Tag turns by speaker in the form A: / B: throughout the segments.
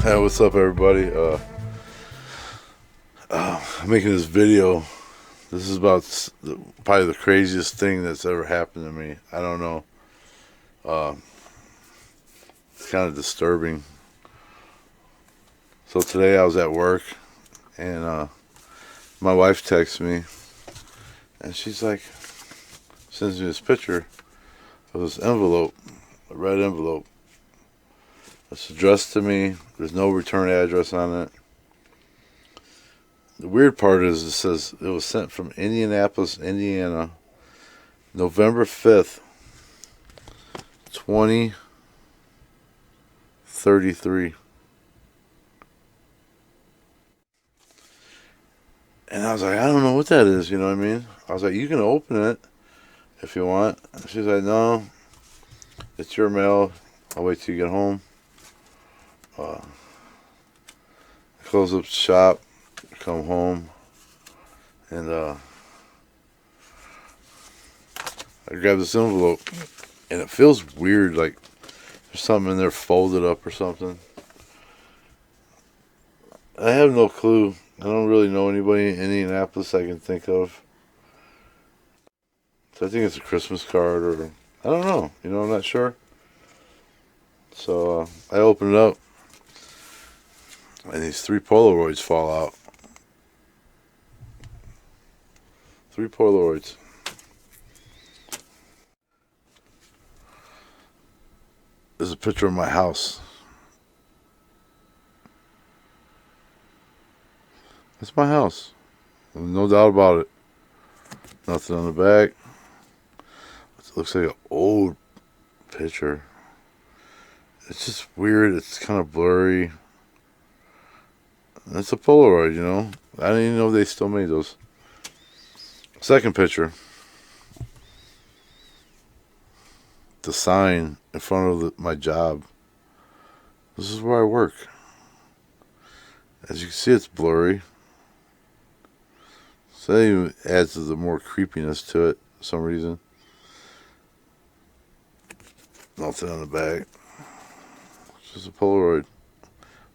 A: Hey, what's up, everybody? I'm making this video. This is about probably the craziest thing that's ever happened to me. I don't know. Uh, it's kind of disturbing. So today I was at work, and my wife texts me, and she's like, sends me this picture of this envelope, a red envelope. It's addressed to me. There's no return address on it. The weird part is it says it was sent from Indianapolis, Indiana, November 5th, 2033. And I was like, I don't know what that is, you know what I mean? I was like, you can open it if you want. And she's like, no, it's your mail. I'll wait till you get home. I close up the shop, come home, and I grab this envelope, and it feels weird, like there's something in there folded up or something. I have no clue. I don't really know anybody in Indianapolis I can think of. So I think it's a Christmas card, or I don't know. I'm not sure. So I open it up, and these three Polaroids fall out. Three Polaroids. There's a picture of my house. It's my house. No doubt about it. Nothing on the back. It looks like an old picture. It's just weird. It's kind of blurry. It's a Polaroid, I didn't even know they still made those. Second picture. The sign in front of my job. This is where I work. As you can see, it's blurry. So that even adds to the more creepiness to it for some reason. Nothing on the back. It's just a Polaroid.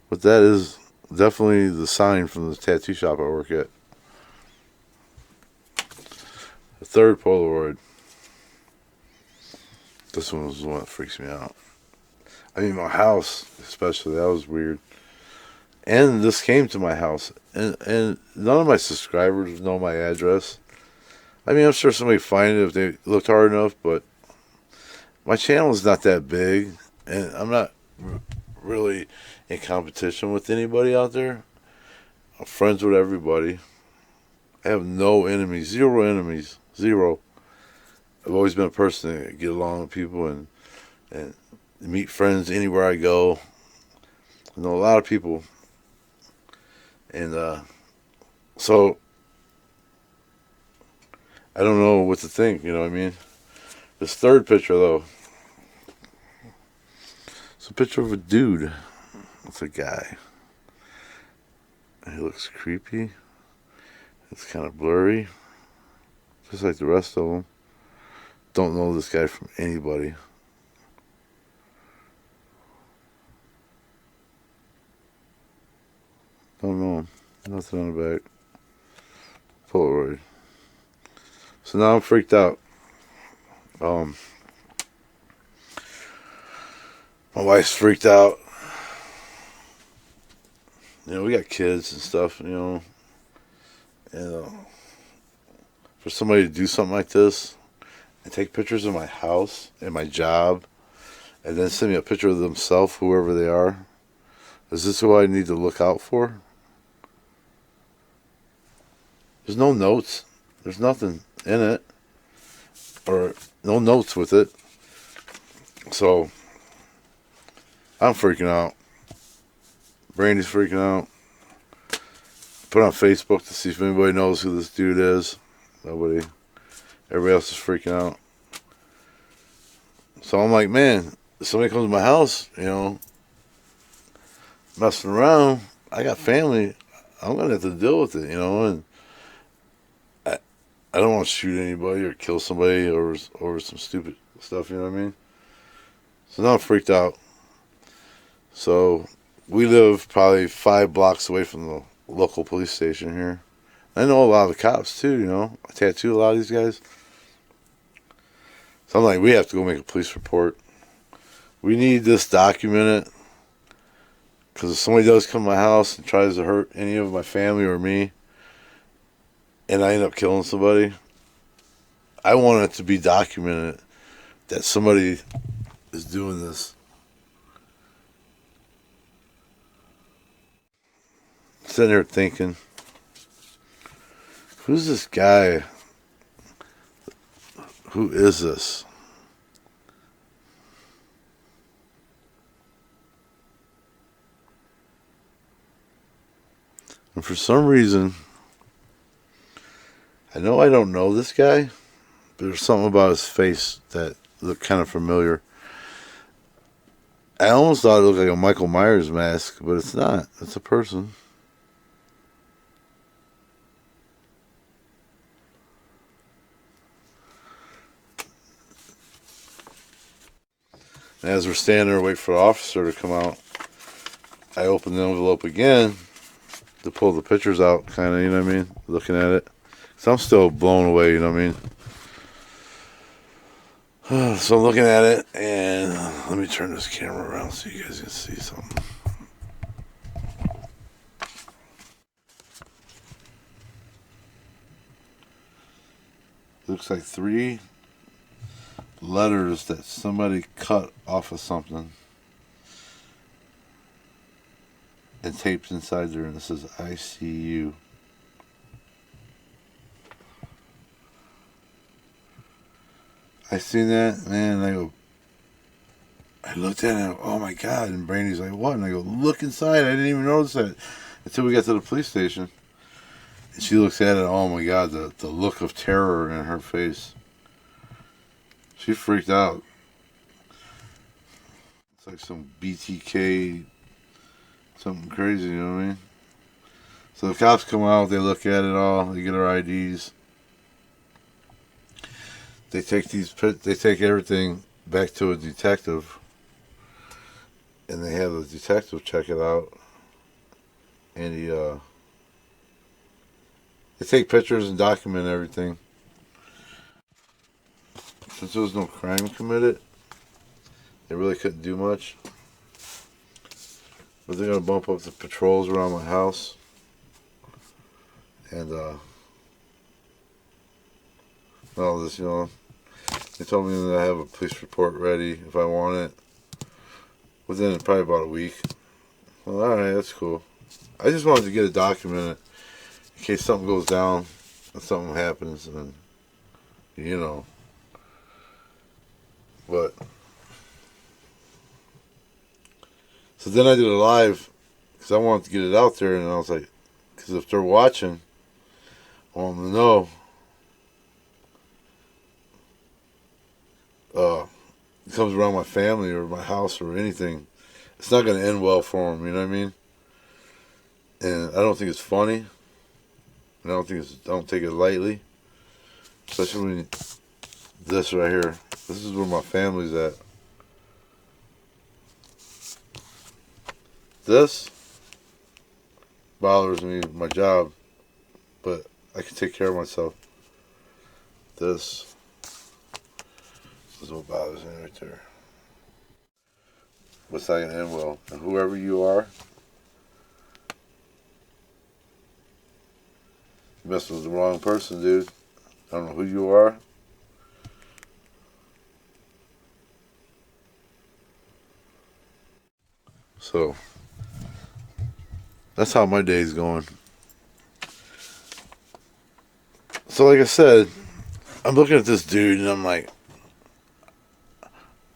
A: But that is definitely the sign from the tattoo shop I work at. The third Polaroid. This one was the one that freaks me out. I mean, my house, especially, that was weird. And this came to my house. And none of my subscribers know my address. I mean, I'm sure somebody would find it if they looked hard enough, but my channel is not that big. And I'm not really in competition with anybody out there. I'm friends with everybody. I have no enemies. Zero enemies. Zero. I've always been a person to get along with people and meet friends anywhere I go. I know a lot of people. And so I don't know what to think, you know what I mean? This third picture, though, it's a picture of a dude. It's a guy. He looks creepy. It's kind of blurry, just like the rest of them. Don't know this guy from anybody. Don't know him. Nothing on the back. Polaroid. So now I'm freaked out. My wife's freaked out. We got kids and stuff, and for somebody to do something like this and take pictures of my house and my job and then send me a picture of themselves, whoever they are, is this who I need to look out for? There's no notes. There's nothing in it. Or no notes with it. So I'm freaking out. Brandy's freaking out. Put on Facebook to see if anybody knows who this dude is. Nobody. Everybody else is freaking out. So I'm like, man, if somebody comes to my house, messing around, I got family. I'm going to have to deal with it, and I don't want to shoot anybody or kill somebody over some stupid stuff, you know what I mean? So now I'm freaked out. So We live probably 5 blocks away from the local police station here. I know a lot of the cops too, you know. I tattoo a lot of these guys. So I'm like, we have to go make a police report. We need this documented. Because if somebody does come to my house and tries to hurt any of my family or me, and I end up killing somebody, I want it to be documented that somebody is doing this. Sitting there thinking, who's this guy? Who is this? And for some reason, I know I don't know this guy, but there's something about his face that looked kind of familiar. I almost thought it looked like a Michael Myers mask, but it's not. It's a person. And as we're standing there waiting for the officer to come out, I open the envelope again to pull the pictures out, kind of, you know what I mean? Looking at it. So I'm still blown away, you know what I mean? So I'm looking at it, and let me turn this camera around so you guys can see something. Looks like 3 letters that somebody cut off of something and taped inside there, and this is ICU. I seen that, man, and I looked at it, and oh my God, and Brandy's like, what? And I go, look inside. I didn't even notice that until we got to the police station. And she looks at it, oh my God, the look of terror in her face. She freaked out. It's like some BTK, something crazy, you know what I mean? So the cops come out, they look at it all, they get our IDs. They take everything back to a detective, and they have the detective check it out, and they take pictures and document everything. Since there was no crime committed, they really couldn't do much. But they're gonna bump up the patrols around my house, and all this, you know. They told me that I have a police report ready if I want it within probably about a week. Well, alright, that's cool. I just wanted to get it documented in case something goes down and something happens, and you know. But so then I did a live because I wanted to get it out there, and I was like, because if they're watching, I want them to know. It comes around my family or my house or anything, it's not going to end well for them, you know what I mean? And I don't think it's funny, and I don't take it lightly, especially when this right here, this is where my family's at. This bothers me, my job, but I can take care of myself. This is what bothers me right there. What's not gonna end well? And whoever you are, you messing with the wrong person, dude. I don't know who you are. So that's how my day's going. So like I said, I'm looking at this dude and I'm like,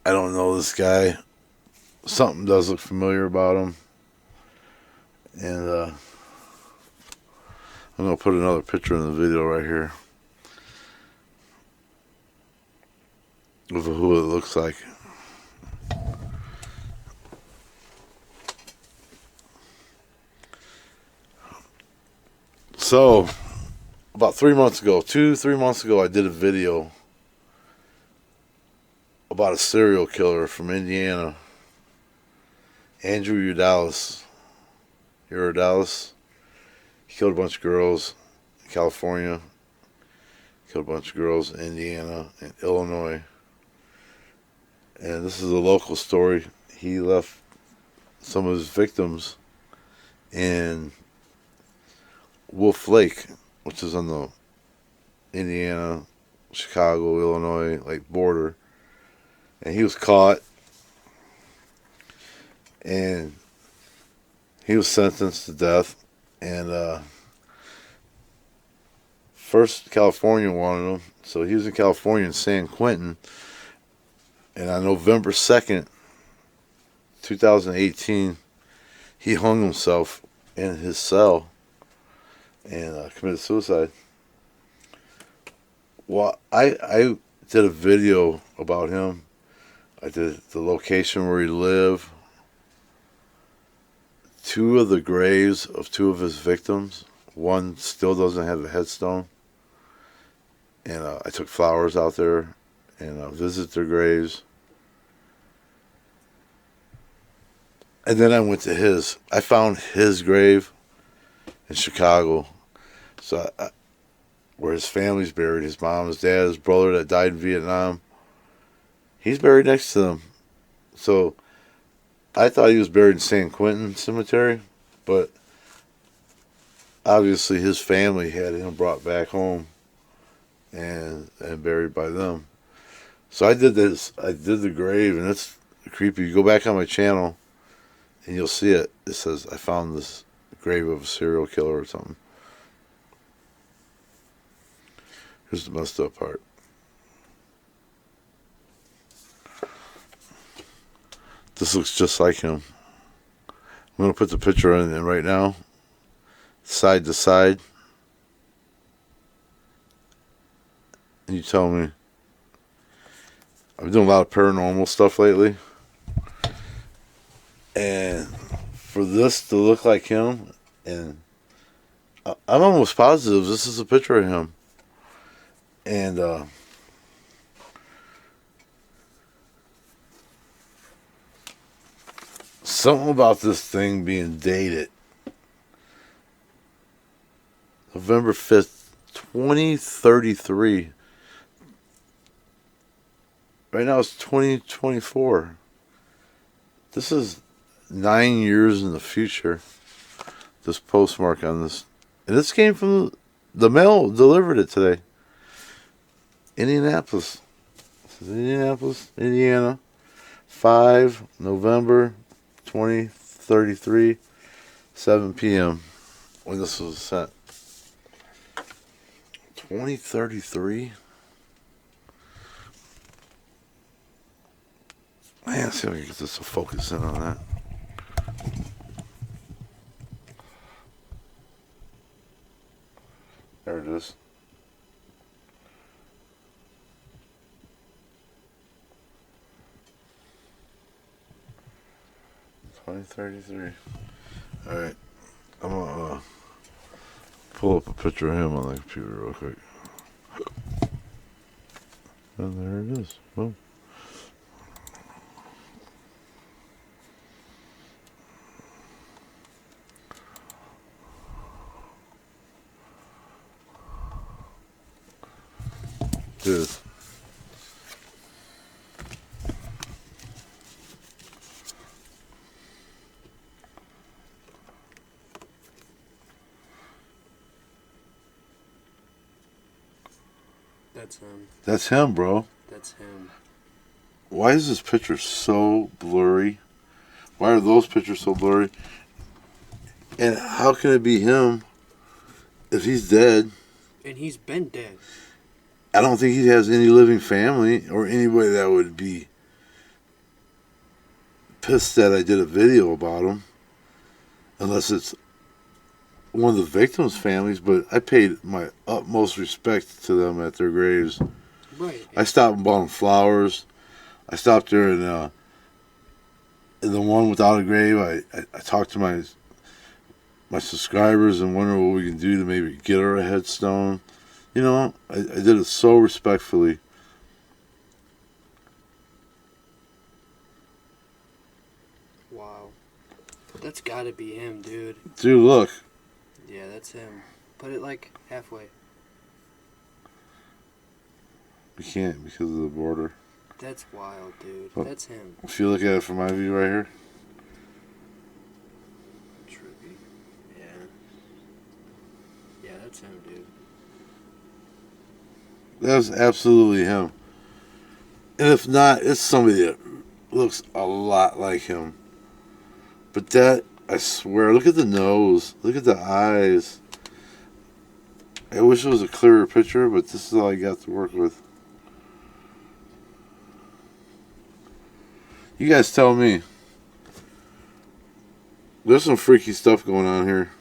A: I don't know this guy. Something does look familiar about him. And I'm going to put another picture in the video right here of who it looks like. So, about 3 months ago, 2-3 months ago, I did a video about a serial killer from Indiana. Andrew Urdiales. Urdiales. He killed a bunch of girls in California. Killed a bunch of girls in Indiana and Illinois. And this is a local story. He left some of his victims in Wolf Lake, which is on the Indiana, Chicago, Illinois, like border. And he was caught and he was sentenced to death. And first California wanted him, so he was in California in San Quentin. And on November 2nd, 2018, he hung himself in his cell and committed suicide. Well, I did a video about him. I did the location where he lived, two of the graves of two of his victims. One still doesn't have a headstone. And I took flowers out there and visited their graves. And then I went to his. I found his grave in Chicago. So where his family's buried, his mom, his dad, his brother that died in Vietnam. He's buried next to them. So I thought he was buried in San Quentin Cemetery, but obviously his family had him brought back home and buried by them. So I did this. I did the grave, and it's creepy. You go back on my channel, and you'll see it. It says, I found this grave of a serial killer or something. Here's the messed up part. This looks just like him. I'm going to put the picture in right now. Side to side. And you tell me. I've been doing a lot of paranormal stuff lately. And for this to look like him, and I'm almost positive this is a picture of him. And something about this thing being dated November 5th, 2033. Right now it's 2024. This is 9 years in the future. This postmark on this. And this came from the mail, delivered it today. Indianapolis. This is Indianapolis, Indiana. 5 November 2033, 7 p.m. when this was sent. 2033? Man, let's see if I can get this to focus in on that. There it is. $20.33. All right, I'm gonna pull up a picture of him on the computer real quick. And there it is. Boom. Dude.
B: That's him.
A: That's him, bro.
B: That's him.
A: Why is this picture so blurry? Why are those pictures so blurry? And how can it be him if he's dead?
B: And he's been dead.
A: I don't think he has any living family or anybody that would be pissed that I did a video about him. Unless it's one of the victims' families, but I paid my utmost respect to them at their graves.
B: Right.
A: I stopped and bought them flowers. I stopped there and in the one without a grave, I talked to my subscribers and wonder what we can do to maybe get her a headstone. You know, I did it so respectfully.
B: Wow. That's gotta be him, dude.
A: Dude, look.
B: Yeah, that's him. Put it like halfway.
A: We can't because of the border.
B: That's wild, dude.
A: Look.
B: That's him.
A: If you look at it from my view right here.
B: Trippy. Yeah. Yeah, that's him, dude.
A: That's absolutely him. And if not, it's somebody that looks a lot like him. But that, I swear, look at the nose. Look at the eyes. I wish it was a clearer picture, but this is all I got to work with. You guys tell me. There's some freaky stuff going on here.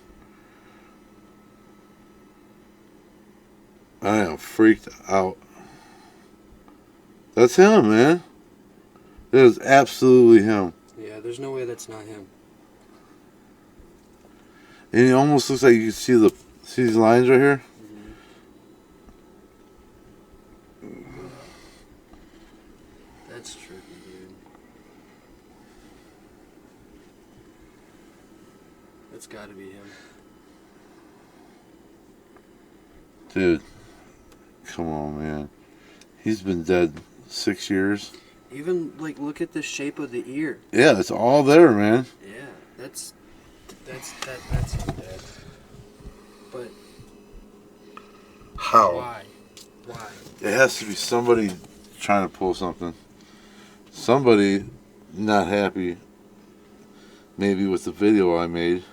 A: I am freaked out. That's him, man. That is absolutely him.
B: Yeah, there's no way that's not him.
A: And it almost looks like you can see these lines right here.
B: That's trippy, dude. That's gotta be him.
A: Dude, come on, man. He's been dead 6 years.
B: Even like, look at the shape of the ear.
A: Yeah, it's all there, man.
B: Yeah, that's him, Dad. But
A: How?
B: why? Why?
A: It has to be somebody trying to pull something. Somebody not happy, maybe with the video I made.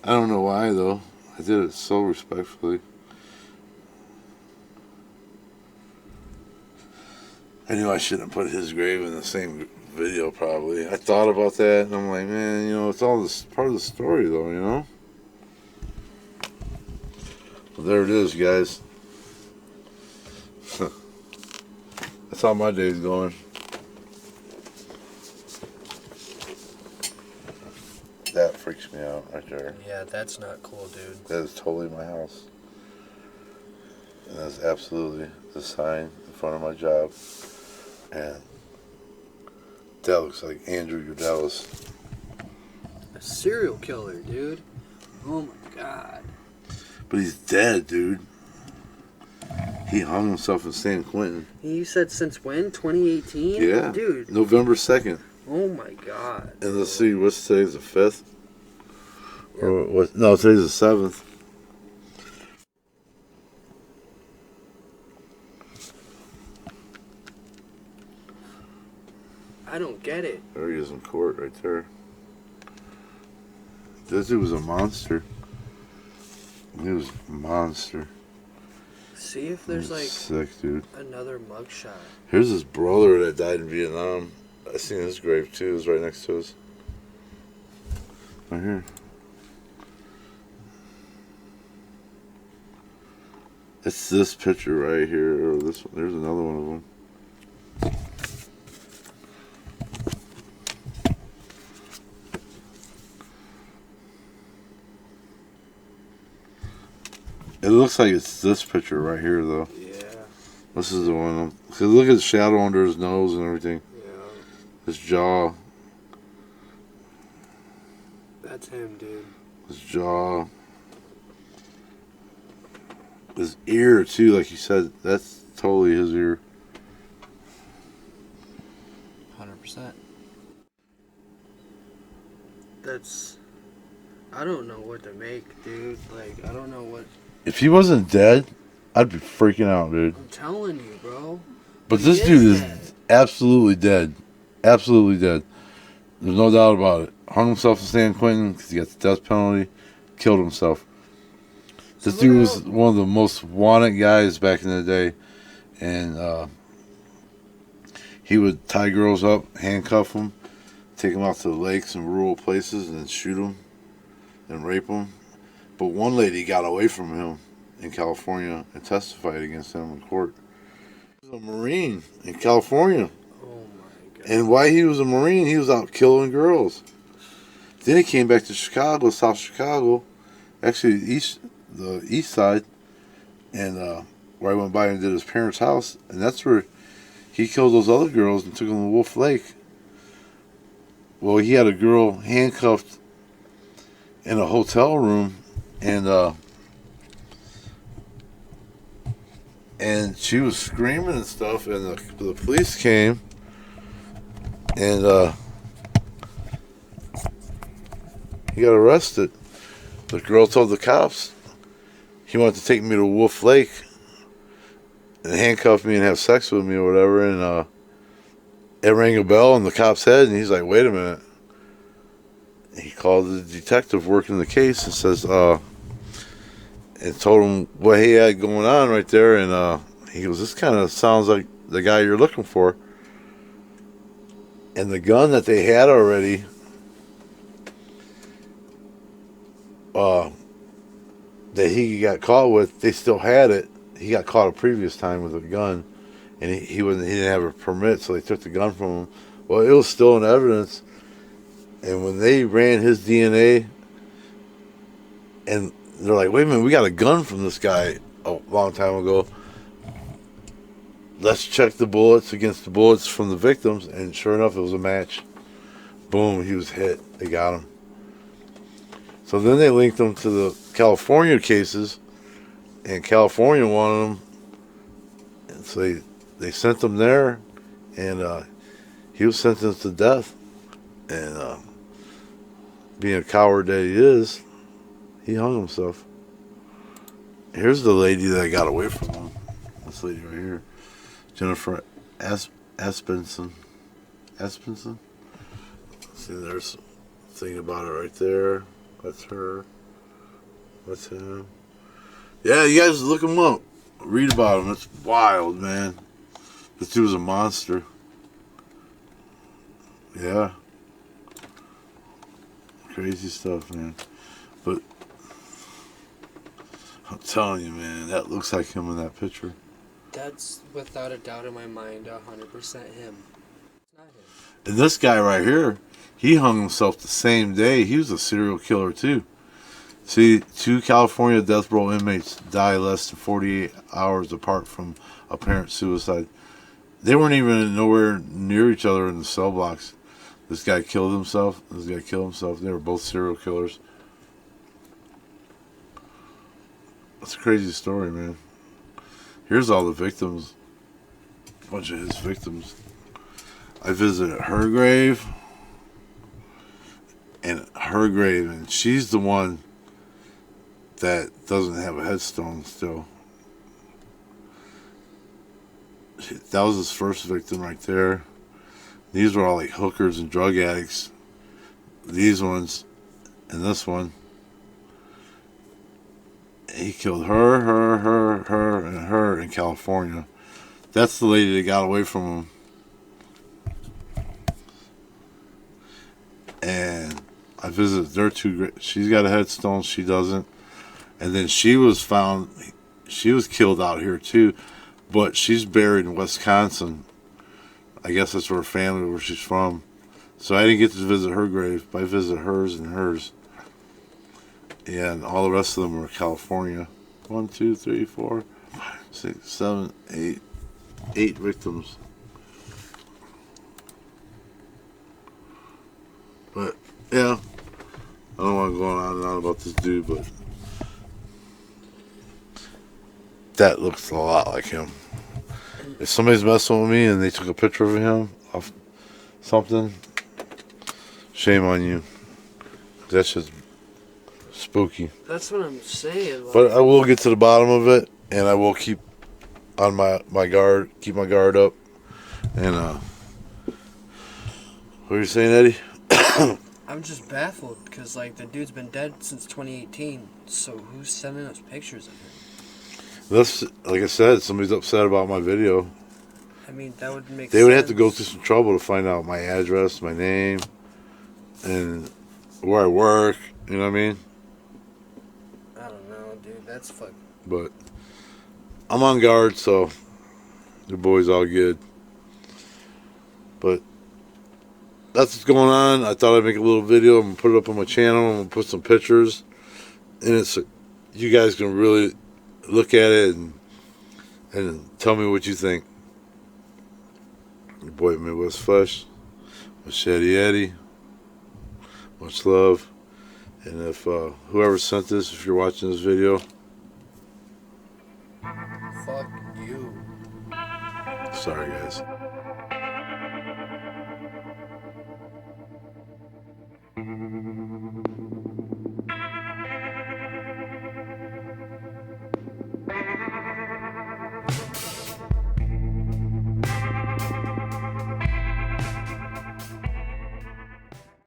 A: I don't know why, though. I did it so respectfully. I knew I shouldn't put his grave in the same video, probably. I thought about that, and I'm like, man, you know, it's all this part of the story, though, you know? Well, there it is, guys. That's how my day's going. That freaks me out right there.
B: Yeah, that's not cool, dude.
A: That is totally my house. And that's absolutely the sign in front of my job. And that looks like Andrew Urdiales.
B: A serial killer, dude. Oh my god.
A: But he's dead, dude. He hung himself in San Quentin.
B: You said since when? 2018?
A: Yeah.
B: Dude.
A: November 2nd.
B: Oh my god.
A: And let's see, what's today's the 5th?
B: Yep.
A: Or what? No, today's the 7th.
B: I don't get it.
A: There he is in court right there. This dude was a monster. He was a monster.
B: See if there's like
A: sick, dude.
B: another mugshot.
A: Here's his brother that died in Vietnam. I seen his grave too. It's right next to his. Right here. It's this picture right here, or this one. There's another one of them. It looks like it's this picture right here, though.
B: Yeah.
A: This is the one. Cause look at the shadow under his nose and everything.
B: Yeah.
A: His jaw.
B: That's him, dude.
A: His jaw. His ear, too, like you said. That's totally his ear.
B: 100%. That's... I don't know what to make, dude. Like, I don't know what...
A: If he wasn't dead, I'd be freaking out, dude.
B: I'm telling you, bro.
A: But
B: He
A: this dude is
B: dead.
A: absolutely dead. Absolutely dead. There's no doubt about it. Hung himself in San Quentin because he got the death penalty. Killed himself. This
B: So
A: dude
B: what
A: was
B: else-
A: one of the most wanted guys back in the day. And he would tie girls up, handcuff them, take them out to the lakes and rural places, and then shoot them and rape them. But one lady got away from him in California and testified against him in court. He was a Marine in California.
B: Oh my god.
A: And while he was a Marine, he was out killing girls. Then he came back to Chicago, South Chicago, actually the east side, and where I went by and did his parents' house, and that's where he killed those other girls and took them to Wolf Lake. Well, he had a girl handcuffed in a hotel room, and she was screaming and stuff, and the police came, and he got arrested. The girl told the cops he wanted to take me to Wolf Lake and handcuff me and have sex with me or whatever, and it rang a bell in the cop's head, and he's like, wait a minute. He called the detective working the case and says, and told him what he had going on right there, and he goes, this kind of sounds like the guy you're looking for. And the gun that they had already, that he got caught with, they still had it. He got caught a previous time with a gun, and he didn't have a permit, so they took the gun from him. Well, it was still in evidence, and when they ran his DNA, and they're like, wait a minute, we got a gun from this guy a long time ago. Let's check the bullets against the bullets from the victims, and sure enough, it was a match. Boom, he was hit. They got him. So then they linked him to the California cases, and California wanted him, and so they sent him there, and he was sentenced to death. And being a coward that he is, he hung himself. Here's the lady that got away from him. This lady right here. Jennifer Aspenson. See, there's a thing about it right there. That's her. That's him. Yeah, you guys look him up. Read about him. It's wild, man. This dude was a monster. Yeah. Crazy stuff, man. But I'm telling you, man, that looks like him in that picture.
B: That's without a doubt in my mind 100% him. It's not him.
A: And this guy right here, he hung himself the same day. He was a serial killer too. See, 2 California death row inmates die less than 48 hours apart from apparent suicide. They weren't even nowhere near each other in the cell blocks. This guy killed himself. This guy killed himself. They were both serial killers. That's a crazy story, man. Here's all the victims. A bunch of his victims. I visited her grave. And she's the one that doesn't have a headstone still. That was his first victim right there. These were all like hookers and drug addicts. These ones and this one. He killed her, and her in California. That's the lady that got away from him. And I visited their 2. She's got a headstone, she doesn't. And then she was found, she was killed out here too, but she's buried in Wisconsin. I guess that's where her family, where she's from. So I didn't get to visit her grave, but I visited hers and hers. And all the rest of them were California. 1, 2, 3, 4, 5, 6, 7, 8. 8 victims. But, yeah. I don't want to go on and on about this dude, but that looks a lot like him. If somebody's messing with me and they took a picture of him off something, shame on you. That's just spooky.
B: That's what I'm saying. Like,
A: But I will get to the bottom of it, and I will keep on my guard, keep my guard up. And what are you saying, Eddie?
B: I'm just baffled because like the dude's been dead since 2018. So who's sending us pictures of him?
A: That's, like I said, somebody's upset about my video.
B: I mean, that would make
A: They
B: sense.
A: would have to go through some trouble to find out my address, my name, and where I work. You know what I mean?
B: I don't know, dude. That's fucking.
A: But I'm on guard, so the boy's all good. But that's what's going on. I thought I'd make a little video. I'm gonna put it up on my channel. I'm gonna put some pictures, and it's you guys can really look at it and tell me what you think. Your boy Midwest Flesh, Machete Eddie. Much love. And if whoever sent this, if you're watching this video,
B: Fuck you.
A: sorry guys.